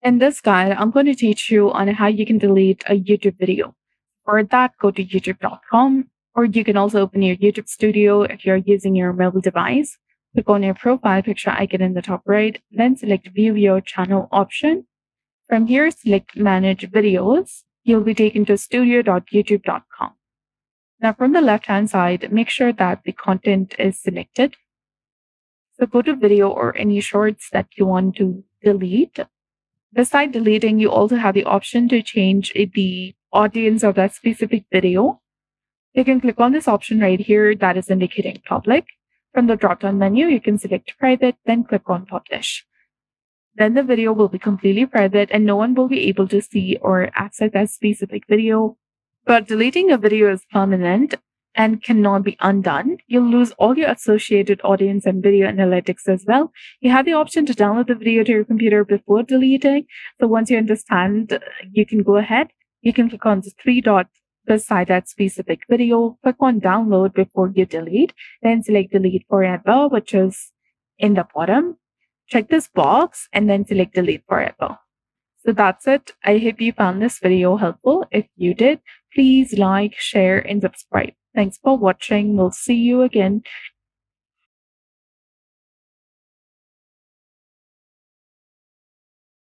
In this guide, I'm going to teach you on how you can delete a YouTube video. For that, go to youtube.com, or you can also open your YouTube studio if you're using your mobile device. Click on your profile picture icon in the top right, then select View Your Channel option. From here, select Manage Videos. You'll be taken to studio.youtube.com. Now, from the left-hand side, make sure that the content is selected. So go to video or any shorts that you want to delete. Beside deleting, you also have the option to change the audience of that specific video. You can click on this option right here that is indicating public. From the drop-down menu, you can select private, then click on publish. Then the video will be completely private and no one will be able to see or access that specific video. But deleting a video is permanent and cannot be undone. You'll lose all your associated audience and video analytics as well. You have the option to download the video to your computer before deleting. So once you understand, you can go ahead. You can click on the three dots beside that specific video, click on download before you delete, then select delete forever, which is in the bottom. Check this box and then select delete forever. So that's it. I hope you found this video helpful. If you did, please like, share, and subscribe. Thanks for watching. We'll see you again